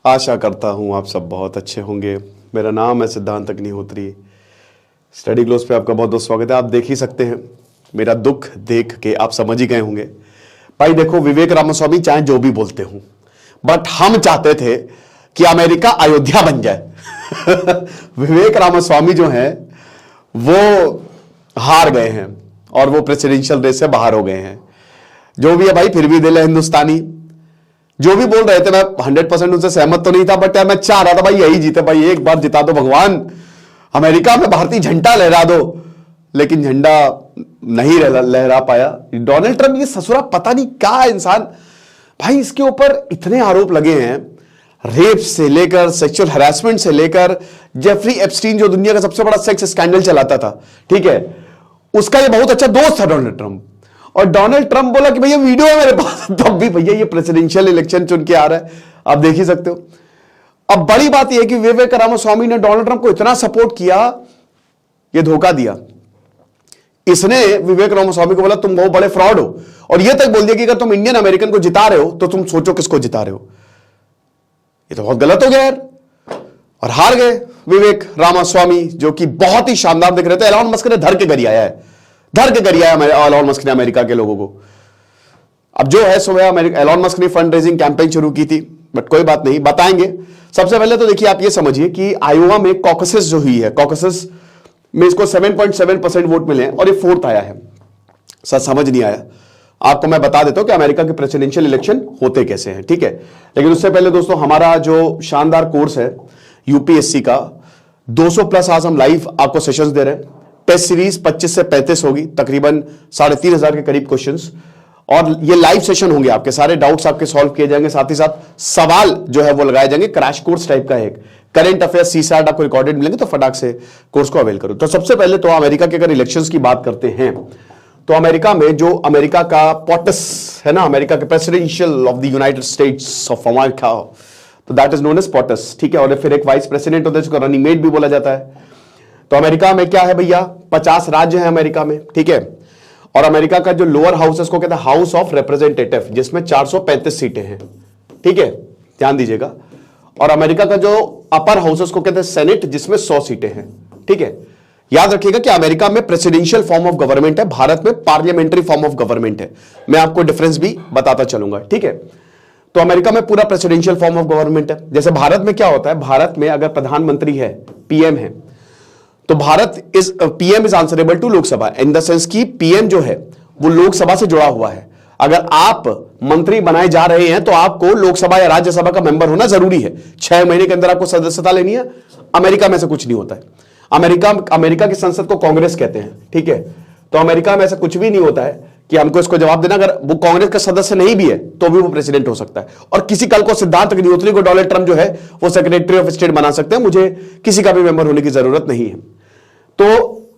आशा करता हूँ आप सब बहुत अच्छे होंगे। मेरा नाम है सिद्धांत अग्निहोत्री। स्टडी ग्लोस पे आपका बहुत बहुत स्वागत है। आप देख ही सकते हैं, मेरा दुख देख के आप समझ ही गए होंगे। भाई देखो, विवेक रामास्वामी चाहे जो भी बोलते हूं, बट हम चाहते थे कि अमेरिका अयोध्या बन जाए। विवेक रामास्वामी जो हैं वो हार गए हैं और वो प्रेसिडेंशियल रेस से बाहर हो गए हैं। जो भी है भाई, फिर भी दिल है हिंदुस्तानी। जो भी बोल रहे थे मैं 100% उनसे सहमत तो नहीं था, बट यार मैं चाह रहा था भाई यही जीते, भाई एक बार जिता दो भगवान, अमेरिका में भारतीय झंडा लहरा दो। लेकिन झंडा नहीं लहरा पाया। डोनाल्ड ट्रंप ये ससुरा पता नहीं क्या इंसान भाई, इसके ऊपर इतने आरोप लगे हैं, रेप से लेकर सेक्सुअल हैरेसमेंट से लेकर जेफरी एप्स्टीन जो दुनिया का सबसे बड़ा सेक्स स्कैंडल चलाता था, ठीक है, उसका ये बहुत अच्छा दोस्त था डोनाल्ड ट्रंप। और डोनाल्ड ट्रंप बोला कि भैया वीडियो है मेरे पास, तब भी भैया ये प्रेसिडेंशियल इलेक्शन चुन के आ रहा है, आप देख ही सकते हो। अब बड़ी बात यह है कि विवेक रामास्वामी ने डोनाल्ड ट्रंप को इतना सपोर्ट किया, ये धोखा दिया। इसने विवेक रामास्वामी को बोला तुम बहुत बड़े फ्रॉड हो, और यह तक बोल दिया कि अगर तुम इंडियन अमेरिकन को जिता रहे हो तो तुम सोचो किसको जिता रहे हो। ये तो बहुत गलत हो गया यार। और हार गए विवेक रामास्वामी, जो कि बहुत ही शानदार दिख रहे थे। एलॉन मस्क ने धर के गरियाया है, धर के गरियाया एलॉन मस्क ने अमेरिका के लोगों को। अब जो है सो एलॉन मस्क ने फंड रेजिंग कैंपेन शुरू की थी, बट कोई बात नहीं, बताएंगे। सबसे पहले तो देखिए, आप ये समझिए कि आयोवा में कॉकसेस जो हुई है, कॉकसेस में इसको 7.7% वोट मिले हैं और ये 4th आया है। सर समझ नहीं आया आपको, मैं बता देता हूं कि अमेरिका के प्रेसिडेंशियल इलेक्शन होते कैसे हैं, ठीक है। लेकिन उससे पहले दोस्तों, हमारा जो शानदार कोर्स है यूपीएससी का, 200 प्लस आज हम लाइव आपको सेशंस दे रहे हैं। टेस्ट सीरीज 25 से 35 होगी, तकरीबन 3,500 के करीब क्वेश्चंस, और ये लाइव सेशन होंगे। आपके सारे डाउट्स आपके सॉल्व किए जाएंगे, साथ ही साथ सवाल जो है वो लगाए जाएंगे। क्रैश कोर्स टाइप का एक करंट अफेयर सीसैट आपको रिकॉर्डेड मिलेंगे, तो फटाक से कोर्स को अवेल करो। तो सबसे पहले तो अमेरिका के अगर इलेक्शंस की बात करते हैं, तो अमेरिका में जो अमेरिका का POTUS है ना, अमेरिका के presidential of the United States of America, तो that is known as POTUS, ठीक है। और फिर एक वाइस प्रेसिडेंट होता है जिसको रनिंग मेट भी बोला जाता है। तो अमेरिका में क्या है भैया, 50 राज्य हैं अमेरिका में, ठीक है। और अमेरिका का जो लोअर हाउस है उसको कहते हैं हाउस ऑफ रिप्रेजेंटेटिव, जिसमें 435 सीटें हैं, ठीक है, ध्यान दीजिएगा। और अमेरिका का जो अपर हाउस है उसको कहते हैं सेनेट, जिसमें 100 सीटें हैं, ठीक है। याद रखिएगा कि अमेरिका में प्रेसिडेंशियल फॉर्म ऑफ गवर्नमेंट है, भारत में पार्लियामेंट्री फॉर्म ऑफ गवर्नमेंट है। मैं आपको डिफरेंस भी बताता चलूंगा, ठीक है। तो अमेरिका में पूरा प्रेसिडेंशियल फॉर्म ऑफ गवर्नमेंट है। जैसे भारत में क्या होता है, भारत में अगर प्रधानमंत्री है, पीएम है, तो PM is answerable to Lok Sabha, in the sense की पीएम जो है वो लोकसभा से जुड़ा हुआ है। अगर आप मंत्री बनाए जा रहे हैं तो आपको लोकसभा या राज्यसभा का मेंबर होना जरूरी है। 6 महीने के अंदर आपको सदस्यता लेनी है। अमेरिका में ऐसा कुछ नहीं होता है। अमेरिका की संसद को कांग्रेस कहते हैं, ठीक है। तो अमेरिका में ऐसा कुछ भी नहीं होता है कि हमको इसको जवाब देना। अगर वो कांग्रेस का सदस्य नहीं भी है तो भी वो प्रेसिडेंट हो सकता है। और किसी कल को सिद्धांत अग्निहोत्री को डोनाल्ड ट्रंप जो है वो सेक्रेटरी ऑफ स्टेट बना सकते हैं। मुझे किसी का भी मेंबर होने की जरूरत नहीं है। तो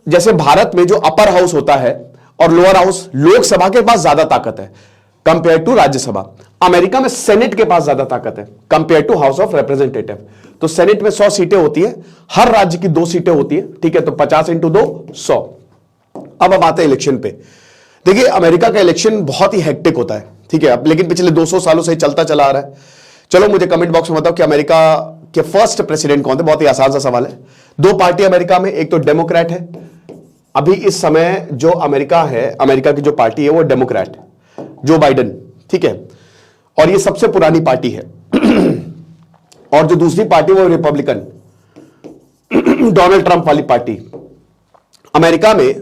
जैसे भारत में जो अपर हाउस होता है और लोअर हाउस, लोकसभा के पास ज्यादा ताकत है कंपेयर टू राज्यसभा। अमेरिका में सेनेट के पास ज्यादा ताकत है compare to house of representative. तो सेनेट में 100 सीटें होती है, हर राज्य की 2 सीटें होती है, ठीक है। तो 50 × 2 100। अब हम आते हैं इलेक्शन पे। देखिए, अमेरिका का इलेक्शन बहुत ही हेक्टिक होता है, ठीक है। अब लेकिन पिछले 200 सालों से चलता चला आ रहा है। चलो मुझे कमेंट बॉक्स में बताओ कि अमेरिका के फर्स्ट प्रेसिडेंट कौन थे। बहुत ही आसान सा सवाल है। 2 पार्टी अमेरिका में, एक तो डेमोक्रेट है। अभी इस समय जो अमेरिका है, अमेरिका की जो पार्टी है वो डेमोक्रेट, जो बाइडेन, ठीक है। और ये सबसे पुरानी पार्टी है। और जो दूसरी पार्टी वो रिपब्लिकन, डोनाल्ड ट्रंप वाली पार्टी। अमेरिका में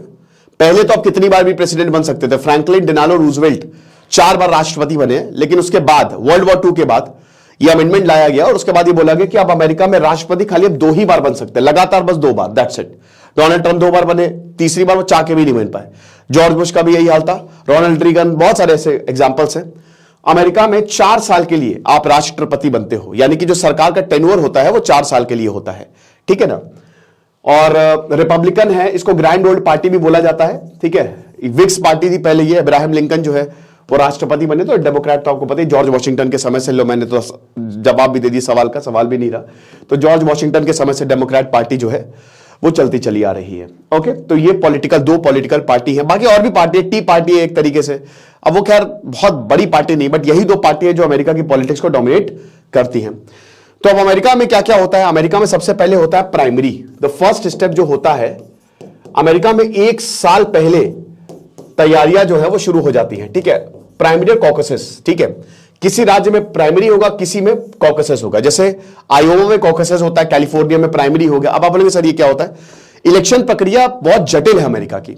पहले तो आप कितनी बार भी प्रेसिडेंट बन सकते थे। फ्रैंकलिन डिनालो रूजवेल्ट 4 बार राष्ट्रपति बने, लेकिन उसके बाद वर्ल्ड वॉर 2 के बाद यह अमेंडमेंट लाया गया और उसके बाद ये बोला गया कि अब अमेरिका में राष्ट्रपति खाली अब 2 ही बार बन सकते हैं, लगातार बस 2 बार, दैट्स इट। डोनाल्ड ट्रंप 2 बार बने, तीसरी बार वो चाह के भी नहीं बन पाए। जॉर्ज बुश का भी यही हाल था, रोनाल्ड रीगन, बहुत सारे ऐसे एग्जांपल्स हैं। अमेरिका में 4 साल के लिए आप राष्ट्रपति बनते हो, यानी कि जो सरकार का टेन्योर होता है वो 4 साल के लिए होता है, ठीक है ना। और रिपब्लिकन है, इसको ग्रैंड ओल्ड पार्टी भी बोला जाता है, ठीक है। विक्स पार्टी थी पहले, ये अब्राहम लिंकन जो है वो राष्ट्रपति बने। तो डेमोक्रेट तो आपको पता है जॉर्ज वॉशिंगटन के समय से, लो मैंने तो जवाब भी दे दिया सवाल का, सवाल भी नहीं रहा। तो जॉर्ज वॉशिंगटन के समय से डेमोक्रेट पार्टी जो है वो चलती चली आ रही है, ओके। तो ये 2 पॉलिटिकल पार्टी है। बाकी और भी पार्टी है, टी पार्टी है एक तरीके से। अब वो खैर बहुत बड़ी पार्टी नहीं, बट यही 2 पार्टी है जो अमेरिका की पॉलिटिक्स को डोमिनेट करती हैं। तो अब अमेरिका में क्या क्या होता है? अमेरिका में सबसे पहले होता है प्राइमरी। द फर्स्ट स्टेप जो होता है अमेरिका में, 1 साल पहले तैयारियां जो है वो शुरू हो जाती हैं, ठीक है। प्राइमरी और कॉकसेस, ठीक है। किसी राज्य में प्राइमरी होगा, किसी में कॉकसेस होगा। जैसे आयोवा में कॉकसेस होता है, कैलिफोर्निया में प्राइमरी हो गया। अब आप बोलेंगे सर ये क्या होता है? इलेक्शन प्रक्रिया बहुत जटिल है अमेरिका की।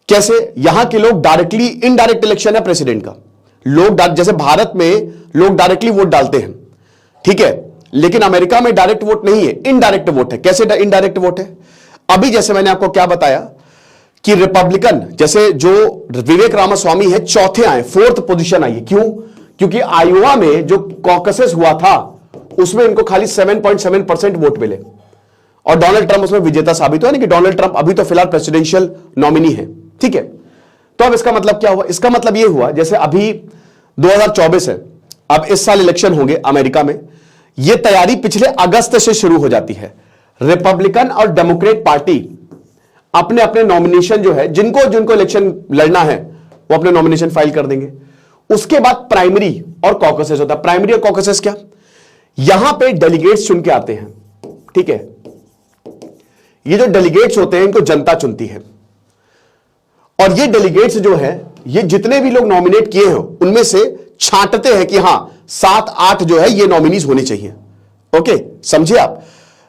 कैसे? यहां के लोग डायरेक्टली, इनडायरेक्ट इलेक्शन है प्रेसिडेंट का। लोग जैसे भारत में लोग डायरेक्टली वोट डालते हैं, ठीक है, लेकिन अमेरिका में डायरेक्ट वोट नहीं है, इनडायरेक्ट वोट है। कैसे इनडायरेक्ट वोट है? अभी जैसे मैंने आपको क्या बताया कि रिपब्लिकन, जैसे जो विवेक रामास्वामी है, चौथे आए, 4th पोजीशन आई है। क्यों? क्योंकि आयोवा में जो कॉकसेस हुआ था उसमें इनको खाली 7.7% वोट मिले और डोनाल्ड ट्रंप उसमें विजेता साबित हुआ। कि डोनाल्ड ट्रंप अभी तो फिलहाल प्रेसिडेंशियल नॉमिनी है, ठीक है। तो अब इसका मतलब क्या हुआ? इसका मतलब यह हुआ जैसे अभी 2024 है, अब इस साल इलेक्शन होंगे अमेरिका में। यह तैयारी पिछले अगस्त से शुरू हो जाती है। रिपब्लिकन और डेमोक्रेट पार्टी अपने अपने नॉमिनेशन जो है, जिनको जिनको इलेक्शन लड़ना है वो अपने नॉमिनेशन फाइल कर देंगे। उसके बाद प्राइमरी और कॉकसेस होता है। प्राइमरी और कॉकसेस क्या? यहां पे डेलीगेट्स चुन के आते हैं, ठीक है। ये जो डेलीगेट्स होते हैं इनको जनता चुनती है और ये डेलीगेट्स जो है ये जितने भी लोग नॉमिनेट किए हैं उनमें से छांटते हैं कि हां 7-8 जो है ये नॉमिनीज होने चाहिए। ओके, समझिए आप?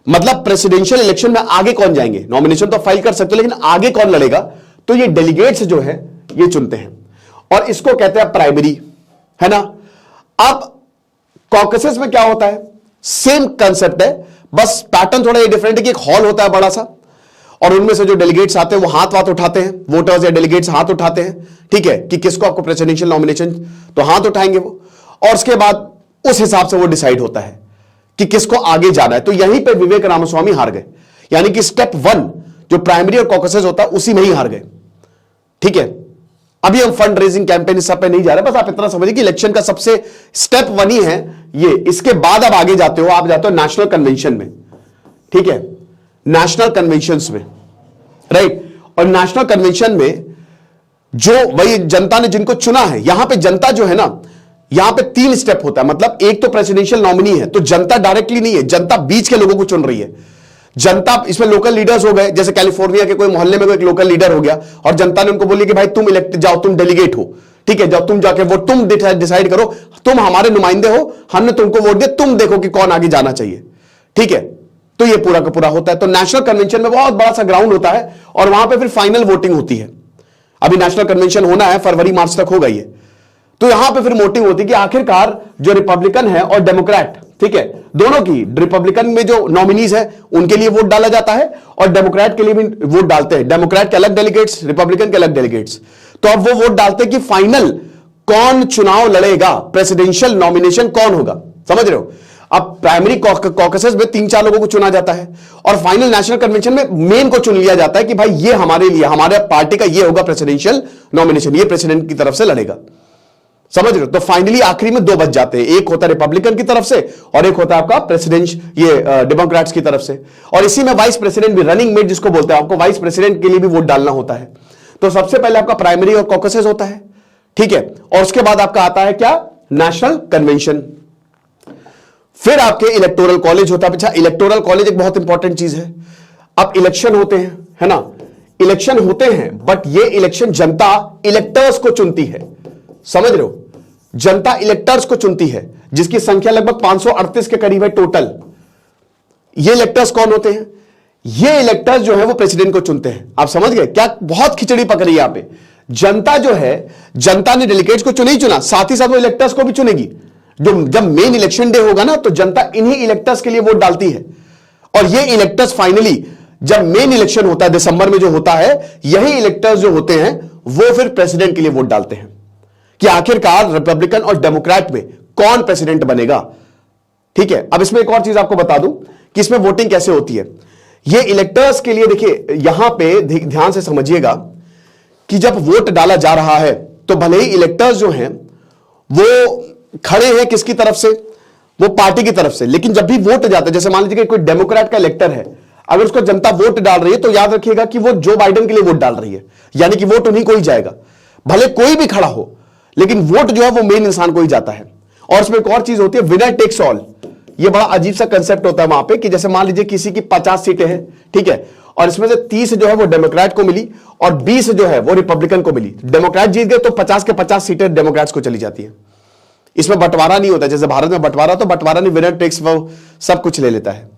मतलब प्रेसिडेंशियल इलेक्शन में आगे कौन जाएंगे, नॉमिनेशन तो फाइल कर सकते हो लेकिन आगे कौन लड़ेगा, तो ये डेलीगेट्स जो है ये चुनते हैं और इसको कहते हैं प्राइमरी, है ना। अब कॉकसेस में क्या होता है? सेम कंसेप्ट है, बस पैटर्न थोड़ा ये डिफरेंट है कि एक हॉल होता है बड़ा सा और उनमें से जो डेलीगेट्स आते हैं वो हाथ उठाते हैं, वोटर्स या डेलीगेट्स हाथ उठाते हैं, ठीक है, कि किसको आपको प्रेसिडेंशियल नॉमिनेशन, तो हाथ उठाएंगे वो और उसके बाद उस हिसाब से वो डिसाइड होता है कि किसको आगे जाना है। तो यहीं पे विवेक रामास्वामी हार गए, यानी कि स्टेप 1 जो प्राइमरी और कॉकसेस होता है उसी में ही हार गए, ठीक है। अभी हम फंड रेजिंग कैंपेन इस सब पे नहीं जा रहे, बस आप इतना समझिए कि इलेक्शन का सबसे स्टेप 1 ही है ये। इसके बाद आप आगे जाते हो, आप जाते हो नेशनल कन्वेंशन में, ठीक है, नेशनल कन्वेंशन में, राइट। और नेशनल कन्वेंशन में जो वही जनता ने जिनको चुना है, यहां पे जनता जो है ना, यहां पे 3 स्टेप होता है। मतलब एक तो प्रेसिडेंशियल नॉमिनी है, तो जनता डायरेक्टली नहीं है, जनता बीच के लोगों को चुन रही है। जनता इसमें लोकल लीडर्स हो गए, जैसे कैलिफोर्निया के कोई मोहल्ले में कोई एक लोकल लीडर हो गया और जनता ने उनको बोली कि भाई तुम इलेक्ट जाओ, तुम डेलीगेट हो, ठीक है, जाओ तुम जाके वो तुम डिसाइड करो, तुम हमारे नुमाइंदे हो, हमने तुमको वोट दिया, तुम देखो कि कौन आगे जाना चाहिए, ठीक है। तो ये पूरा का पूरा होता है। तो नेशनल कन्वेंशन में बहुत बड़ा सा ग्राउंड होता है और वहां पर फिर फाइनल वोटिंग होती है। अभी नेशनल कन्वेंशन होना है, फरवरी मार्च तक होगा ये। तो यहां पे फिर वोटिंग होती है कि आखिरकार जो रिपब्लिकन है और डेमोक्रेट, ठीक है, दोनों की, रिपब्लिकन में जो नॉमिनीज है उनके लिए वोट डाला जाता है और डेमोक्रेट के लिए भी वोट डालते हैं। डेमोक्रेट के अलग डेलीगेट्स, रिपब्लिकन के अलग डेलीगेट्स। तो अब वो वोट डालते हैं कि फाइनल कौन चुनाव लड़ेगा, प्रेसिडेंशियल नॉमिनेशन कौन होगा, समझ रहे हो। अब प्राइमरी कॉकसेस में 3-4 लोगों को चुना जाता है और फाइनल नेशनल कन्वेंशन में मेन को चुन लिया जाता है कि भाई ये हमारे लिए, हमारे पार्टी का ये होगा प्रेसिडेंशियल नॉमिनेशन, ये प्रेसिडेंट की तरफ से लड़ेगा, समझ रहे हो। तो फाइनली आखिरी में 2 बच जाते हैं, एक होता है रिपब्लिकन की तरफ से और एक होता है आपका प्रेसिडेंट, ये डेमोक्रेट्स की तरफ से। और इसी में वाइस प्रेसिडेंट भी, रनिंग मेट जिसको बोलते हैं, आपको वाइस प्रेसिडेंट के लिए भी वोट डालना होता है। तो सबसे पहले आपका प्राइमरी और कॉकसेस होता है, ठीक है, और उसके बाद आपका आता है क्या, नेशनल कन्वेंशन। फिर आपके इलेक्टोरल कॉलेज होता है। अच्छा, इलेक्टोरल कॉलेज एक बहुत इंपॉर्टेंट चीज है। अब इलेक्शन होते हैं, है ना, इलेक्शन होते हैं, बट ये इलेक्शन जनता इलेक्टर्स को चुनती है, समझ रहे हो। जनता इलेक्टर्स को चुनती है जिसकी संख्या लगभग 538 के करीब है टोटल। ये इलेक्टर्स कौन होते हैं? ये इलेक्टर्स जो है वो प्रेसिडेंट को चुनते हैं। आप समझ गए क्या? बहुत खिचड़ी पकड़ी यहां पे। जनता जो है, जनता ने डेलीगेट्स को चुने ही चुना, साथ ही साथ वो इलेक्टर्स को भी चुनेगी। जब मेन इलेक्शन डे होगा ना, तो जनता इन्हीं इलेक्टर्स के लिए वोट डालती है और ये इलेक्टर्स फाइनली जब मेन इलेक्शन होता है दिसंबर में जो होता है, यही इलेक्टर्स जो होते हैं वो फिर प्रेसिडेंट के लिए वोट डालते हैं कि आखिरकार रिपब्लिकन और डेमोक्रेट में कौन प्रेसिडेंट बनेगा, ठीक है। अब इसमें एक और चीज आपको बता दूं कि इसमें वोटिंग कैसे होती है। ये इलेक्टर्स के लिए, देखिए यहां पे ध्यान से समझिएगा कि जब वोट डाला जा रहा है तो भले ही इलेक्टर्स जो हैं वो खड़े हैं किसकी तरफ से, वो पार्टी की तरफ से, लेकिन जब भी वोट जाता है, जैसे मान लीजिए कोई डेमोक्रेट का इलेक्टर है, अगर उसको जनता वोट डाल रही है तो याद रखिएगा कि वो जो बाइडेन के लिए वोट डाल रही है, यानी कि वोट उन्हीं को ही जाएगा, भले कोई भी खड़ा हो, लेकिन वोट जो है वो मेन इंसान को ही जाता है। और उसमें एक और चीज होती है, विनर टेक्स ऑल, ये बड़ा अजीब सा कंसेप्ट होता है वहां पे कि जैसे मान लीजिए किसी की 50 सीटें हैं, ठीक है, और इसमें से 30 जो है वो डेमोक्रेट को मिली और 20 जो है वो रिपब्लिकन को मिली। डेमोक्रेट जीत गए तो 50 के 50 सीटें डेमोक्रेट्स को चली जाती है। इसमें बंटवारा नहीं होता, जैसे भारत में बंटवारा, तो बंटवारा नहीं, विनर टेक्स वो सब कुछ ले लेता है।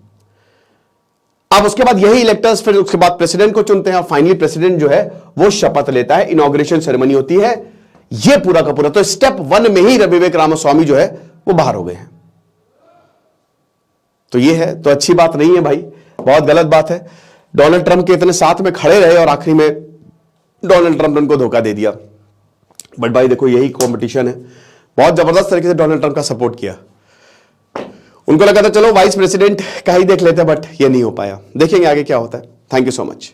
अब उसके बाद यही इलेक्टर्स फिर उसके बाद प्रेसिडेंट को चुनते हैं और फाइनली प्रेसिडेंट जो है वो शपथ लेता है, इनॉग्रेशन सेरेमनी होती है। ये पूरा का पूरा तो स्टेप 1 में ही रवि विवेक रामास्वामी जो है वो बाहर हो गए हैं। तो ये है, तो अच्छी बात नहीं है भाई, बहुत गलत बात है। डोनाल्ड ट्रंप के इतने साथ में खड़े रहे और आखिरी में डोनाल्ड ट्रंप ने उनको धोखा दे दिया। बट भाई देखो यही कंपटीशन है, बहुत जबरदस्त तरीके से डोनाल्ड ट्रंप का सपोर्ट किया। उनको लगा था चलो वाइस प्रेसिडेंट का ही देख लेते हैं, बट ये नहीं हो पाया। देखेंगे आगे क्या होता है। Thank you so much.